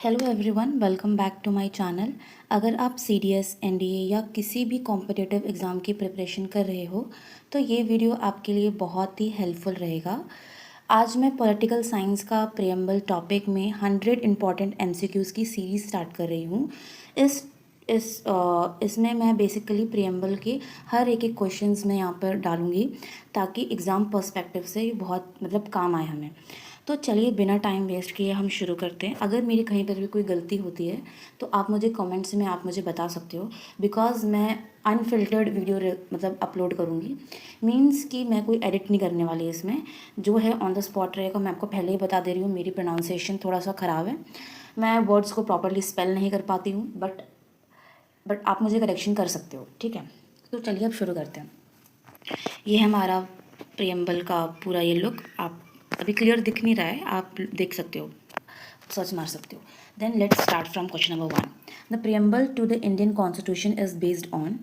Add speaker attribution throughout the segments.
Speaker 1: Hello everyone, welcome back to my channel. अगर आप CDS, NDA या किसी भी कॉम्पिटिटिव एग्ज़ाम की प्रिपरेशन कर रहे हो तो ये वीडियो आपके लिए बहुत ही हेल्पफुल रहेगा। आज मैं पॉलिटिकल साइंस का प्रियम्बल टॉपिक में 100 इम्पॉर्टेंट एमसीक्यूज़ की सीरीज़ स्टार्ट कर रही हूँ। इस इसमें मैं बेसिकली प्रियम्बल के हर एक क्वेश्चंस मैं यहाँ पर डालूँगी ताकि एग्ज़ाम पर्सपेक्टिव से ये बहुत काम आए हमें। तो चलिए बिना टाइम वेस्ट किए हम शुरू करते हैं। अगर मेरी कहीं पर भी कोई गलती होती है तो आप मुझे कमेंट्स में आप मुझे बता सकते हो, बिकॉज़ मैं अनफिल्टर्ड वीडियो अपलोड करूँगी। मीन्स कि मैं कोई एडिट नहीं करने वाली इसमें, जो है ऑन द स्पॉट रहेगा। मैं आपको पहले ही बता दे रही हूँ, मेरी प्रोनाउंसिएशन थोड़ा सा ख़राब है, मैं वर्ड्स को प्रॉपरली स्पेल नहीं कर पाती हूँ, बट आप मुझे करेक्शन कर सकते हो, ठीक है। तो चलिए अब शुरू करते हैं। ये है हमारा प्रियम्बल का पूरा ये लुक। आप अभी क्लियर दिख नहीं रहा है, आप देख सकते हो, सर्च मार सकते हो। Then let's start from question number 1। The preamble to the Indian constitution is based on,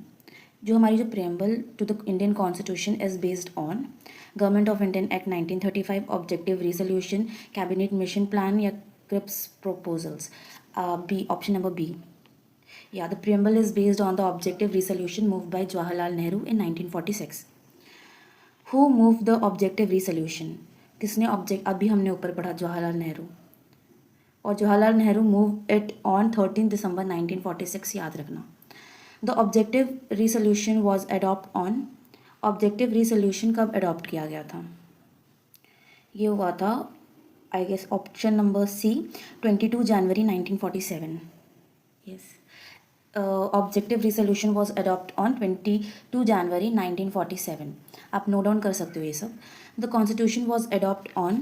Speaker 1: जो हमारी जो preamble to the Indian constitution is based on government of Indian act 1935, objective resolution, cabinet mission plan या Cripps proposals. B, option number B. Yeah, the preamble is based on the objective resolution moved by Jawaharlal Nehru in 1946. Who moved the objective resolution? किसने object, अभी हमने ऊपर पढ़ा जवाहरलाल नेहरू, और Jawaharlal Nehru move it on 13 December 1946, याद रखना। The objective resolution was adopt on, objective resolution कब adopt किया गया था? ये हुआ था I guess option number C, 22 January 1947। Yes, objective resolution was adopt on 22 January 1947। आप नोट डाउन कर सकते हो ये सब। The constitution was adopt on,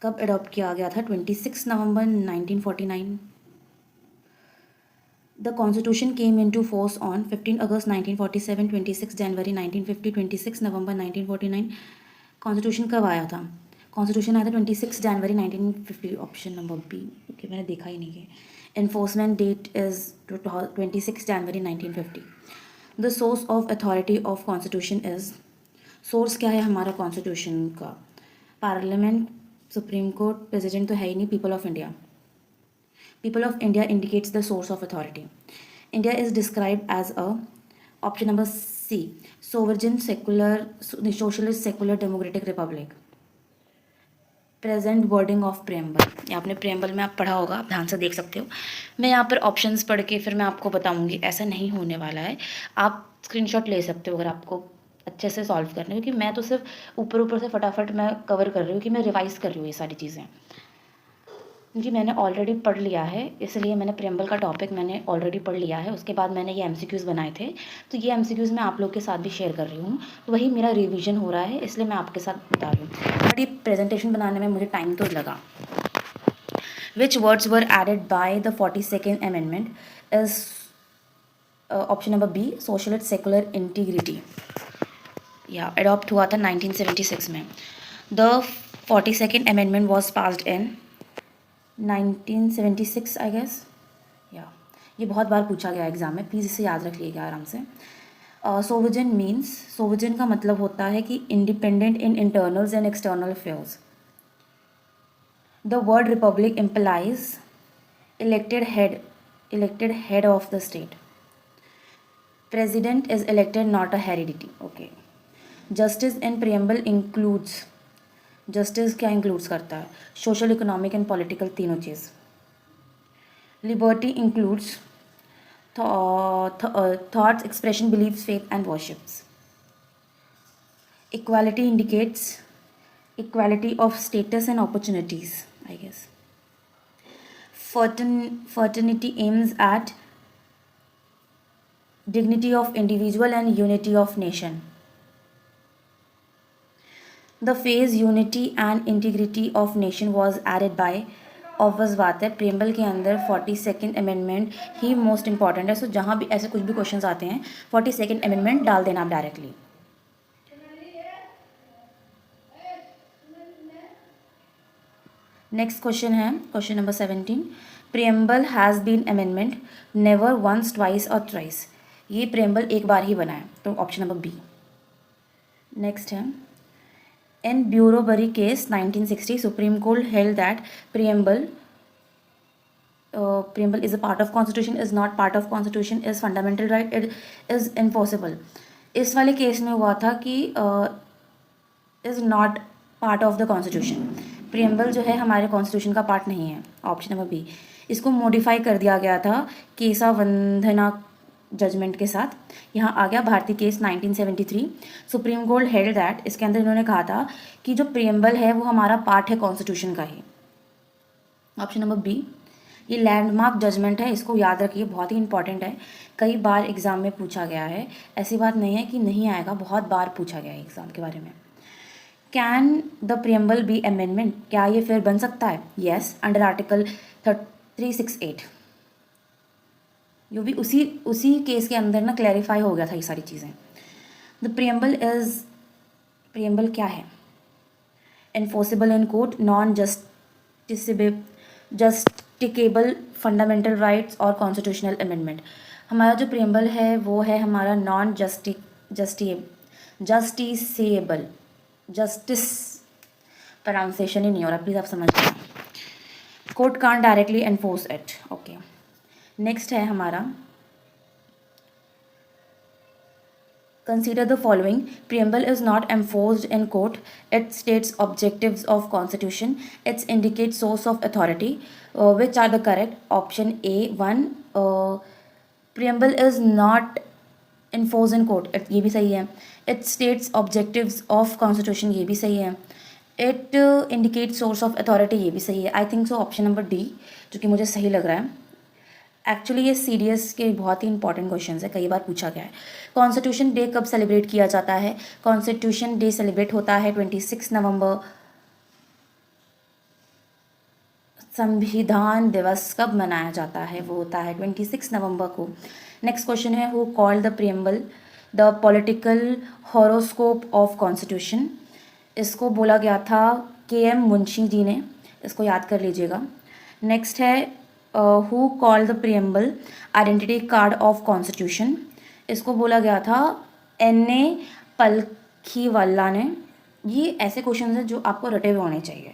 Speaker 1: कब अडॉप्ट किया गया था? 26 November 1949। The constitution came into force on 15 August 1947, 26 January 1950, 26 November 1949। Constitution कब आया था? कॉन्स्टिट्यूशन आया था 26 January 1950, option number B. Okay, मैंने देखा ही नहीं है। Enforcement date is 26 January 1950. The source of authority of constitution is, source क्या है हमारा कॉन्स्टिट्यूशन का? पार्लियामेंट, सुप्रीम कोर्ट, प्रेसिडेंट तो है ही नहीं, people of India. People of India indicates the source of authority. India is described as a, option number C, sovereign secular socialist secular democratic republic. Present wording of preamble, ये आपने preamble में आप पढ़ा होगा, आप ध्यान से देख सकते हो। मैं यहाँ पर ऑप्शंस पढ़ के फिर मैं आपको बताऊँगी, ऐसा नहीं होने वाला है। आप स्क्रीनशॉट ले सकते हो अगर आपको अच्छे से सॉल्व करने, क्योंकि मैं तो सिर्फ ऊपर ऊपर से फटाफट मैं कवर कर रही हूँ कि मैं रिवाइज़ कर रही हूँ ये सारी चीज़ें, क्योंकि मैंने ऑलरेडी पढ़ लिया है, इसलिए मैंने प्रेम्बल का टॉपिक मैंने ऑलरेडी पढ़ लिया है। उसके बाद मैंने ये एमसीक्यूज़ बनाए थे, तो ये एमसीक्यूज़ मैं आप लोग के साथ भी शेयर कर रही हूँ, तो वही मेरा रिवीजन हो रहा है, इसलिए मैं आपके साथ बता रही हूँ। बट ये प्रेजेंटेशन बनाने में मुझे टाइम तो लगा। Which words were added by the 42nd Amendment is option number B, socialist secular integrity. या अडॉप्ट हुआ था 1976 में। The 42nd amendment was passed in 1976 I guess. या ये बहुत बार पूछा गया एग्जाम में, प्लीज़ इसे याद रख लीजिएगा आराम से। सोवरजिन मीन्स, सोवरजिन का मतलब होता है कि independent in internals and external affairs. The word republic implies elected head of the state. President is elected, not a heredity. Okay. Justice in preamble includes, justice क्या includes करता है? Social, economic and political तीनों चीज़। Liberty includes thoughts, expression, beliefs, faith and worships. Equality indicates equality of status and opportunities, I guess. Fraternity aims at dignity of individual and unity of nation. The phrase unity and integrity of nation was added by, obvious बात है, preamble के अंदर 42nd amendment ही most important है। सो जहाँ भी ऐसे कुछ भी क्वेश्चंस आते हैं 42nd अमेंडमेंट डाल देना आप डायरेक्टली। नेक्स्ट क्वेश्चन है question number 17। Preamble has been amendment never once, twice और थ्राइस। ये प्रियम्बल एक बार ही बना है, तो ऑप्शन नंबर बी। नेक्स्ट है, in Berubari case 1960 supreme court held that preamble preamble is a part of constitution, is not part of constitution, is fundamental right, it is enforceable. इस वाले केस में हुआ था कि is not part of the constitution. Preamble जो है हमारे constitution का पार्ट नहीं है, ऑप्शन नंबर बी। इसको मॉडिफाई कर दिया गया था केसा वंदना जजमेंट के साथ। यहाँ आ गया भारतीय case 1973। Supreme court held that, इसके अंदर इन्होंने कहा था कि जो प्रियम्बल है वो हमारा पार्ट है कॉन्स्टिट्यूशन का ही। ऑप्शन नंबर बी, ये लैंडमार्क जजमेंट है, इसको याद रखिए, बहुत ही इंपॉर्टेंट है, कई बार एग्जाम में पूछा गया है, ऐसी बात नहीं है कि नहीं आएगा, बहुत बार पूछा गया है एग्जाम के बारे में। Can the preamble be amendment, क्या ये फिर बन सकता है? Yes, under article 368। जो भी उसी केस के अंदर ना क्लैरिफाई हो गया था ये सारी चीज़ें। द प्रियम्बल क्या है? Enforceable in court, non justiciable fundamental rights और कॉन्स्टिट्यूशनल अमेंडमेंट। हमारा जो प्रियम्बल है वो है हमारा नॉन जस्टिसेबल, जस्टिस प्रोनाउंसिएशन ही नहीं हो रहा, प्लीज़ आप समझ लें। Court can't directly enforce it. Okay, next है हमारा Consider the following. Preamble is not enforced in court. It states objectives of constitution. It indicates source of authority. Which are the correct? Option A, 1. Preamble is not enforced in court. ये भी सही है. It states objectives of constitution. ये भी सही है. It indicates source of authority. ये भी सही है. I think so option number D, जो कि मुझे सही लग रहा है। एक्चुअली ये सीडीएस के बहुत ही इंपॉर्टेंट क्वेश्चन है, कई बार पूछा गया है। कॉन्स्टिट्यूशन डे कब सेलिब्रेट किया जाता है? कॉन्स्टिट्यूशन डे सेलिब्रेट होता है 26 नवंबर। संविधान दिवस कब मनाया जाता है? वो होता है 26 नवंबर को। नेक्स्ट क्वेश्चन है, who called the preamble the political horoscope of constitution? इसको बोला गया था KM मुंशी जी ने, इसको याद कर लीजिएगा। नेक्स्ट है, who called the preamble identity card of constitution? इसको बोला गया था NA पलखीवाला ने। ये ऐसे क्वेश्चन हैं जो आपको रटे हुए होने चाहिए,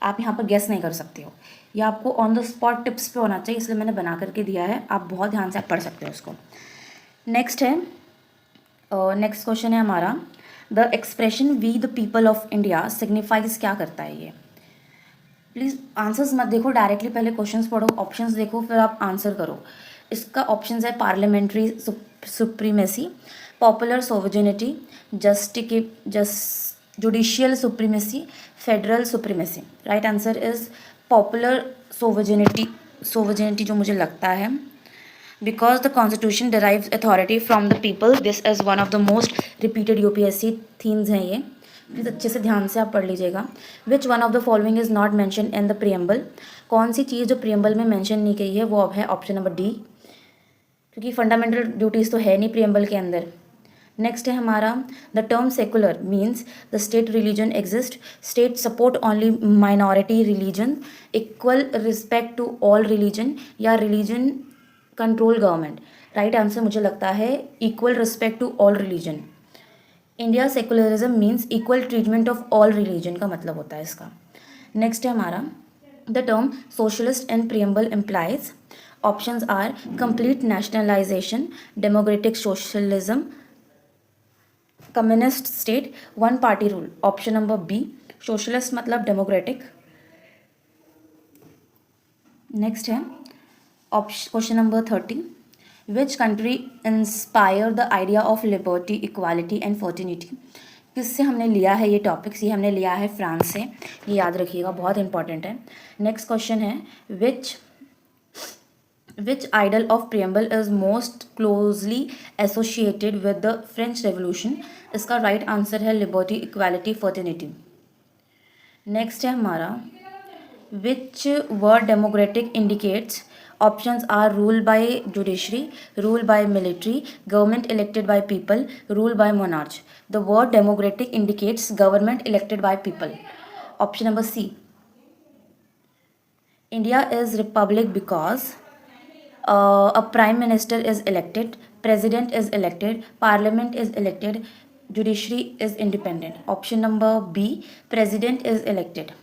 Speaker 1: आप यहाँ पर गेस नहीं कर सकते हो, या आपको ऑन द स्पॉट टिप्स पे होना चाहिए, इसलिए मैंने बना करके दिया है, आप बहुत ध्यान से आप पढ़ सकते हो उसको। नेक्स्ट है, नेक्स्ट क्वेश्चन है हमारा, the expression we the people of India signifies क्या करता है? ये प्लीज़ आंसर्स मत देखो डायरेक्टली, पहले क्वेश्चंस पढ़ो, ऑप्शंस देखो, फिर आप आंसर करो। इसका ऑप्शंस है parliamentary supremacy, popular sovereignty, judicial supremacy, federal supremacy. Right answer is popular sovereignty जो मुझे लगता है, because the constitution derives authority from the people. This is one of the most repeated UPSC themes हैं ये, please अच्छे से ध्यान से आप पढ़ लीजिएगा। Which one of the following is not mention in the preamble? कौन सी चीज़ जो प्रियम्बल में मेंशन नहीं की है वो अब है ऑप्शन नंबर D, क्योंकि फंडामेंटल ड्यूटीज़ तो है नहीं प्रियम्बल के अंदर। नेक्स्ट है हमारा, the term secular means the state religion exist, state support only minority religion, equal respect to all religion, या religion control government. Right answer मुझे लगता है equal respect to all religion. India secularism means equal treatment of all religion का मतलब होता है इसका। Next है हमारा, the term socialist and preamble implies. Options are complete nationalisation, democratic socialism, communist state, one party rule. Option number B, socialist मतलब democratic. Next है question number 30, which country inspire the idea of liberty, equality and fraternity? किससे हमने लिया है ये topics? ये हमने लिया है फ्रांस से, ये याद रखिएगा, बहुत इंपॉर्टेंट है। नेक्स्ट क्वेश्चन है, which ideal of preamble is most closely associated with the French revolution? इसका राइट आंसर है लिबर्टी, इक्वालिटी, फर्टिनिटी। नेक्स्ट है हमारा, which word democratic indicates? Options are rule by judiciary, rule by military, government elected by people, rule by monarch. The word democratic indicates government elected by people. Option number C. India is republic because a prime minister is elected, president is elected, parliament is elected, judiciary is independent. Option number B, president is elected.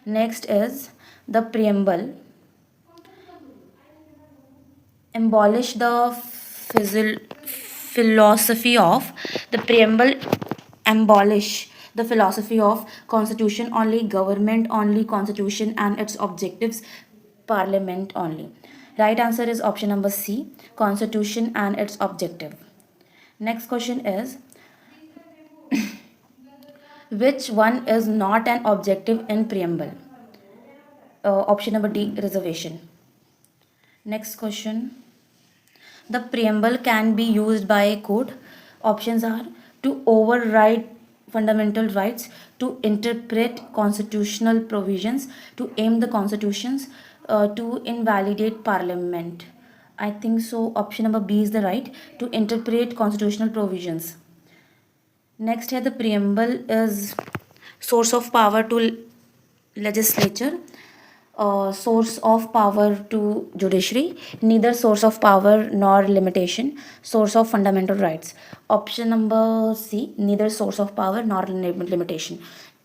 Speaker 1: Next is the preamble abolish the philosophy of the preamble, abolish the philosophy of constitution only, government only, constitution and its objectives, parliament only. Right answer is option number C, constitution and its objective. Next question is, which one is not an objective in preamble? Option number D, reservation. Next question, the preamble can be used by a court. Options are to override fundamental rights, to interpret constitutional provisions, to aim the constitutions, to invalidate parliament. I think so. Option number B is the right, to interpret constitutional provisions. Next here, the preamble is source of power to legislature, source of power to judiciary, neither source of power nor limitation, source of fundamental rights. Option number C, neither source of power nor limitation.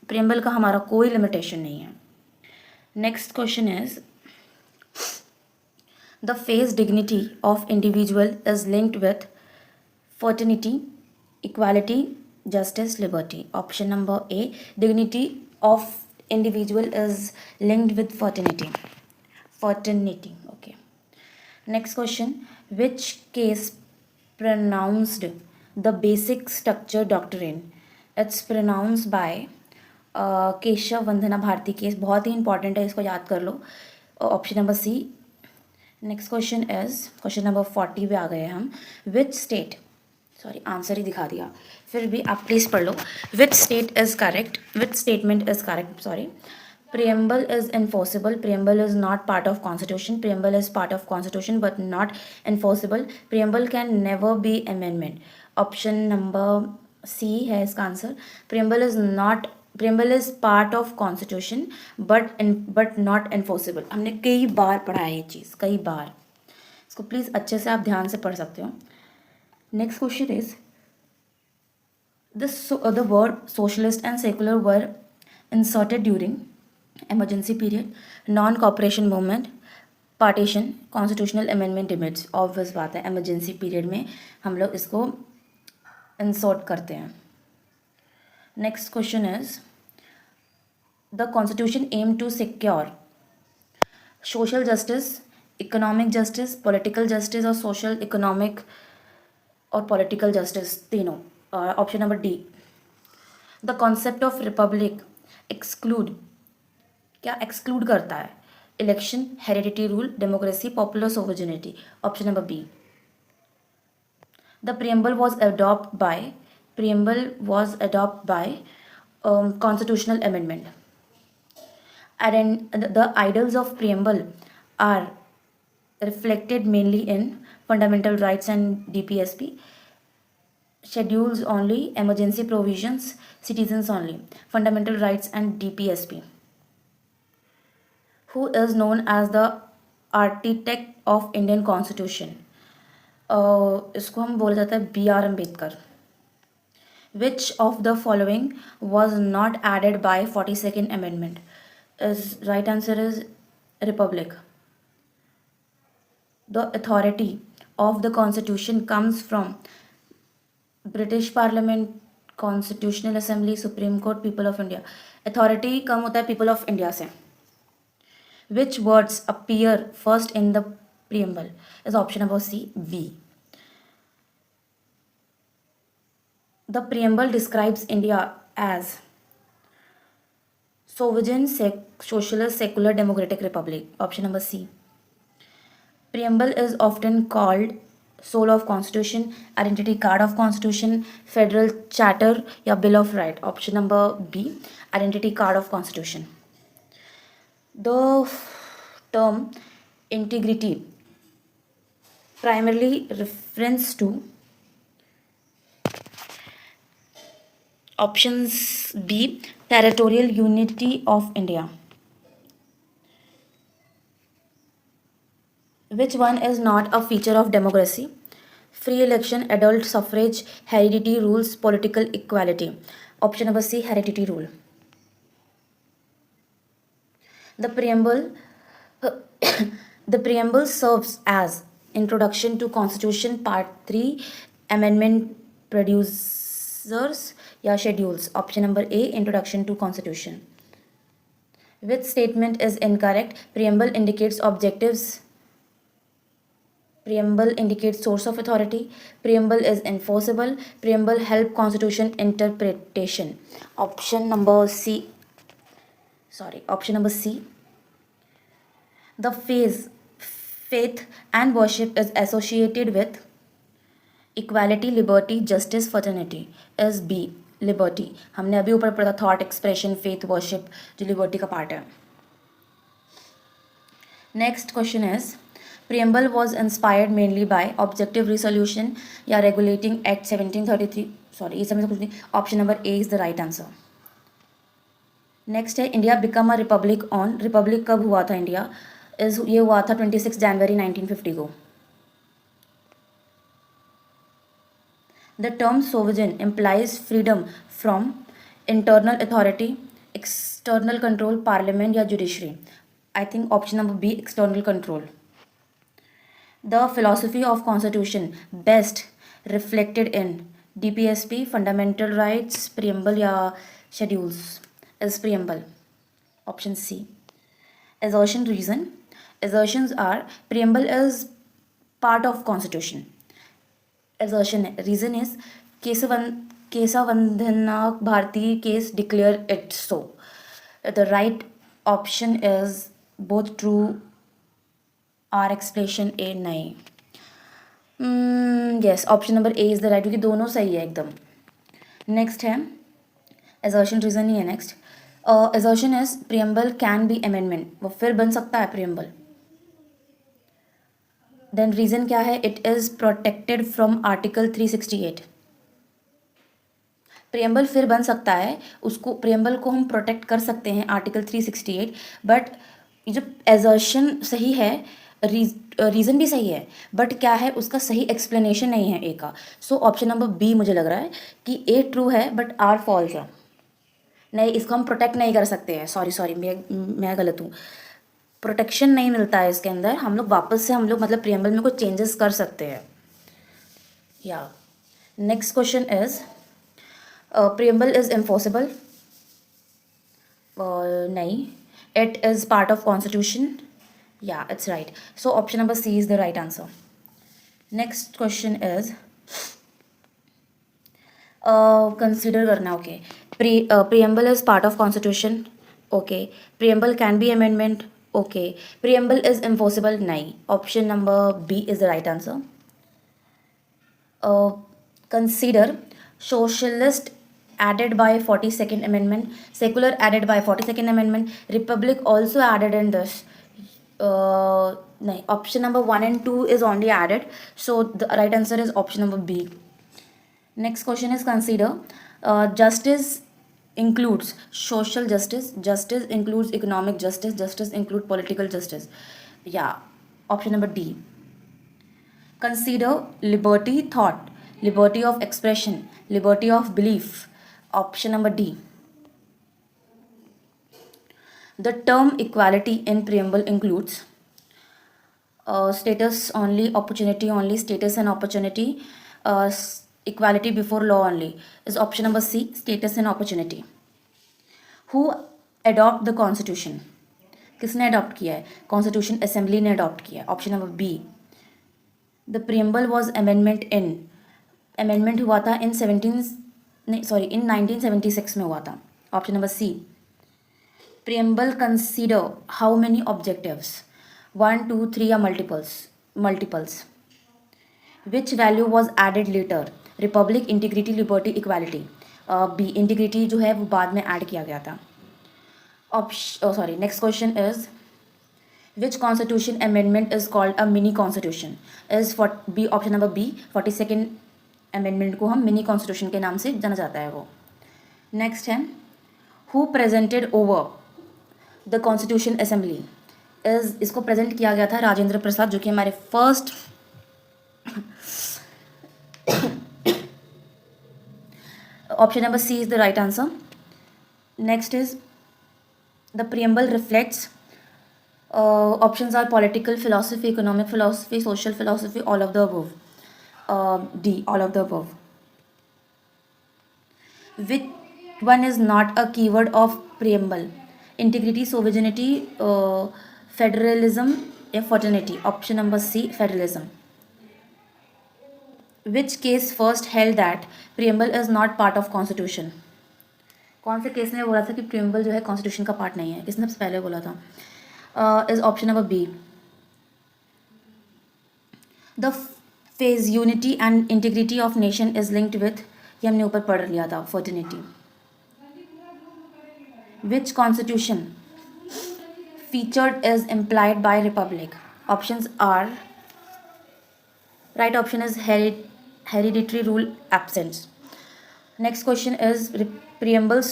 Speaker 1: preamble का हमारा कोई limitation नहीं है. Next question is, the phrase dignity of individual is linked with fraternity, equality, justice, liberty. Option number A, dignity of individual is linked with fraternity. Fraternity, okay. Next question, which case pronounced the basic structure doctrine? It's pronounced by Keshavananda Bharati case, बहुत ही important है, इसको याद कर लो. Option number C. Next question is question number 40 पे आ गए हम. विच स्टेट, सॉरी आंसर ही दिखा दिया, फिर भी आप प्लीज़ पढ़ लो. Which state is correct, which statement is correct, sorry. preamble is enforceable, preamble is not part of constitution, preamble is part of constitution but not enforceable, preamble can never be amendment. Option number C है इसका answer. preamble is not, preamble is part of constitution but not enforceable. हमने कई बार पढ़ा है ये चीज़, कई बार. इसको please अच्छे से आप ध्यान से पढ़ सकते हो. Next question is, the word socialist and secular were inserted during emergency period, non-cooperation movement, partition, constitutional amendment debates. Obvious बात है, emergency period में हम लोग इसको insert करते हैं. Next question is, the constitution aimed to secure social justice, economic justice, political justice और social, economic और political justice तीनों. Option number D. The concept of republic exclude, क्या एक्सक्लूड करता है? Election, heredity rule, democracy, popular sovereignty. Option number B. The preamble was adopted by constitutional amendment. And the ideals of preamble are reflected mainly in fundamental rights and DPSP, schedules only, emergency provisions, citizens only, fundamental rights and DPSP. Who is known as the architect of Indian Constitution? इसको हम बोला जाता है B.R. Ambedkar. Which of the following was not added by 42nd Amendment? Right answer is Republic. The authority of the Constitution comes from British Parliament, Constitutional Assembly, Supreme Court, People of India. Authority कम होता है People of India से. Which words appear first in the preamble? Is option number C, V. The preamble describes India as sovereign, socialist, secular, democratic republic. Option number C. Preamble is often called soul of constitution, identity card of constitution, federal charter या bill of right. Option number B, identity card of constitution. The term integrity primarily refers to options B, territorial unity of India. Which one is not a feature of democracy? Free election, adult suffrage, heredity rules, political equality. Option number C, heredity rule. The preamble serves as introduction to constitution part 3 amendment producers या schedules. Option number A introduction to constitution. Which statement is incorrect? Preamble indicates objectives. Preamble indicates source of authority. Preamble is enforceable. Preamble help constitution interpretation. Option number C. Option number C. The faith and worship is associated with equality, liberty, justice, fraternity. Is B. Liberty. हमने अभी ऊपर पढ़ा था thought expression, faith, worship, जो liberty का part है. Next question is preamble was inspired mainly by objective resolution या regulating act 1733. Sorry, इस समय से कुछ नहीं. Option number A is the right answer. Next है India become a republic on. Republic कब हुआ था इंडिया? ये हुआ था 26 जनवरी 1950 को. The term sovereign implies freedom from internal authority, external control, parliament या judiciary. I think option number B, external control. The philosophy of constitution best reflected in DPSP, fundamental rights, preamble या schedules. Is preamble. Option C. Assertion reason. Assertions are preamble is part of constitution. Assertion reason is Kesavandhana Bharati case declare it so. The right option is both true or explanation A नहीं. Yes, option number A is the right, क्योंकि दोनों सही है एकदम. Next है assertion reason नहीं है. Next assertion is preamble can be amendment. वो फिर बन सकता है preamble. देन रीज़न क्या है? It is protected from article 368. Preamble फिर बन सकता है, उसको प्रियम्बल को हम प्रोटेक्ट कर सकते हैं आर्टिकल 368. बट ये जो एजर्शन सही है, रीज़न भी सही है, बट क्या है उसका सही एक्सप्लेनेशन नहीं है ए का. सो ऑप्शन नंबर बी मुझे लग रहा है कि ए ट्रू है बट आर फॉल्स है. नहीं, इसको हम प्रोटेक्ट नहीं कर सकते हैं. सॉरी मैं गलत हूँ. प्रोटेक्शन नहीं मिलता है इसके अंदर. हम लोग वापस से मतलब प्रियम्बल में कुछ चेंजेस कर सकते हैं. या next question is preamble is enforceable. नहीं, it is part of constitution. या it's right. So option number C is the right answer. Next question is consider करना. Okay, preamble is part of constitution. Okay, preamble can be amendment. Okay, preamble is enforceable. नहीं. Option number B is the right answer. Consider socialist added by 42nd amendment, secular added by 42nd amendment, republic also added in this. नहीं. Option number 1 and 2 is only added. So the right answer is option number B. Next question is consider justice includes social justice, justice includes economic justice, justice includes political justice. Yeah, option number D. Consider liberty thought, liberty of expression, liberty of belief. Option number D. The term equality in preamble includes status only, opportunity only, status and opportunity, equality before law only. Is option number C, status and opportunity. Who adopt the constitution? किसने adopt किया है? Constitution assembly ने adopt किया है. Option number B. The preamble was amendment हुआ था in 1976 में हुआ था. Option number C. Preamble consider how many objectives? 1, 2, 3 या multiples. Which value was added later? Republic, integrity, liberty, equality. B, integrity जो है वो बाद में ऐड किया गया था. Next question is which constitution amendment is called a mini constitution? Is B. Option number B, 42nd amendment को हम मिनी कॉन्स्टिट्यूशन के नाम से जाना जाता है वो. नेक्स्ट है who presented over the constitution assembly? इसको प्रेजेंट किया गया था राजेंद्र प्रसाद, जो कि हमारे first option number C is the right answer. Next is the preamble reflects Options are political philosophy, economic philosophy, social philosophy, all of the above. D, all of the above. Which one is not a keyword of preamble? Integrity, sovereignty, federalism, fraternity. Option number C, federalism. Which case first held that preamble is not part of constitution? कौन से case ने बोला था कि preamble जो है constitution का part नहीं है? किसने सबसे पहले बोला था? Is option number B. The phase unity and integrity of nation is linked with, ये हमने ऊपर पढ़ लिया था, fraternity. Which constitution featured is implied by republic? Options are, right option is hereditary rule absent. Next question is preamble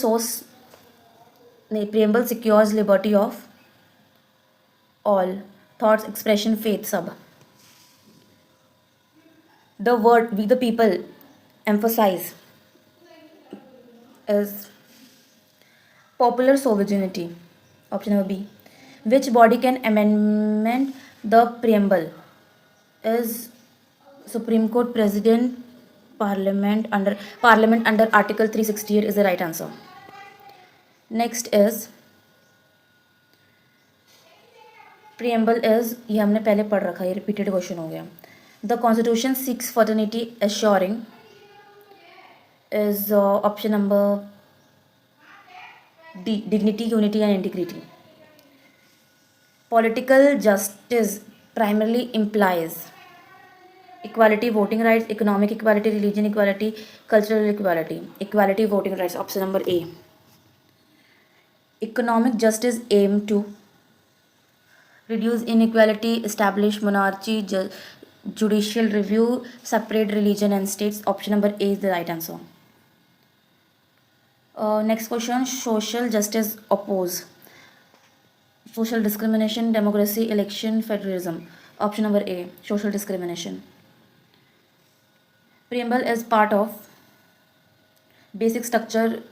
Speaker 1: secures liberty of all, thoughts, expression, faith, sub. The word we the people emphasize is popular sovereignty. Option number B. Which body can amend the preamble? Is Supreme Court, President, Parliament under Article 368 is the right answer. Next is preamble is, ये हमने पहले पढ़ रखा है, ये repeated question हो गया. The Constitution seeks fraternity assuring is option number D, dignity, unity and integrity. Political justice primarily implies equality, voting rights, economic equality, religion equality, cultural equality. Equality, voting rights, option number A. Economic justice aim to reduce inequality, establish monarchy, judicial review, separate religion and states. Option number A is the right answer. Next question, social justice oppose social discrimination, democracy, election, federalism. Option number A, social discrimination. Preamble is part of basic structure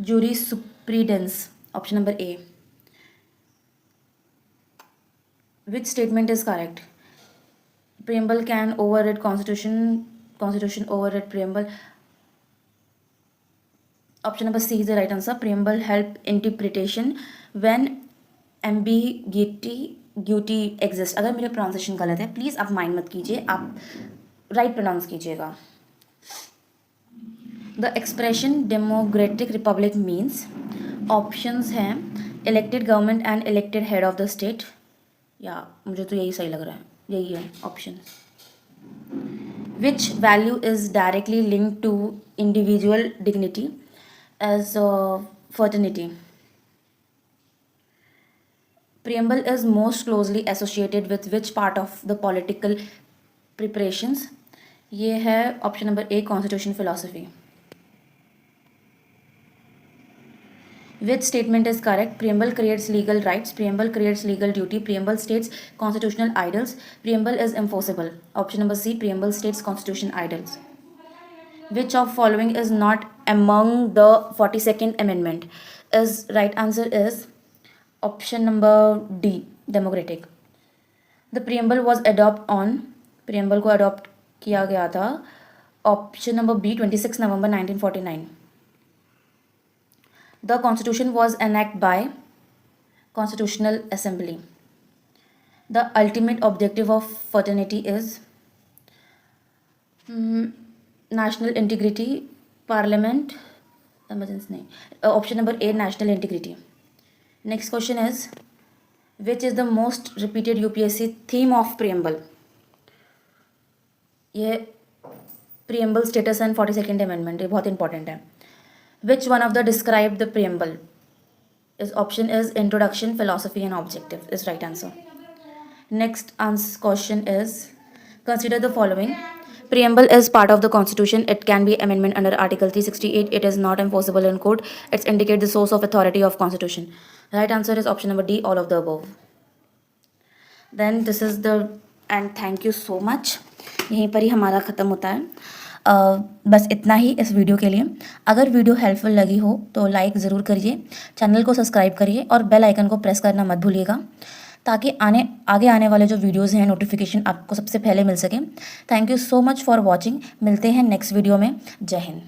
Speaker 1: jurisprudence. Option number A. Which statement is correct? Preamble can override constitution override preamble. Option number C is the right answer. Preamble help interpretation when ambiguity exists. अगर मेरे pronunciation गलत है please आप mind मत कीजिए, आप right pronounce कीजिएगा. The expression democratic republic means, options हैं elected government and elected head of the state, या मुझे तो यही सही लग रहा है, यही है option. Which value is directly linked to individual dignity as fraternity. Preamble is most closely associated with which part of the political preparations? ये है option number A, constitution philosophy. Which statement is correct? Preamble creates legal rights. Preamble creates legal duty. Preamble states constitutional ideals. Preamble is enforceable. Option number C, preamble states constitution ideals. Which of following is not among the 42nd amendment? Is right answer is option number D, democratic. The preamble was adopted on, preamble को adopt किया गया था, option number B, 26 November 1949. The constitution was enacted by Constitutional Assembly. The ultimate objective of fraternity is national integrity, parliament, emergency नहीं, option number A, national integrity. Next question is, which is the most repeated UPSC theme of preamble? ये preamble status and 42nd amendment, ये बहुत important है. Which one of the described the preamble? Is option is introduction, philosophy and objective is right answer. Next question is, consider the following. Preamble is part of the constitution. It can be amendment under article 368. It is not enforceable in court. It's indicate the source of authority of constitution. Right answer is option number D, all of the above. Then this is the, and thank you so much. यहीं पर ही हमारा ख़त्म होता है. बस इतना ही इस video के लिए. अगर वीडियो हेल्पफुल लगी हो तो लाइक ज़रूर करिए, चैनल को सब्सक्राइब करिए और बेल आइकन को प्रेस करना मत भूलिएगा ताकि आगे आने वाले जो वीडियोज़ हैं नोटिफिकेशन आपको सबसे पहले मिल सकें। Thank you so much for watching. मिलते हैं नेक्स्ट वीडियो में। जय हिंद।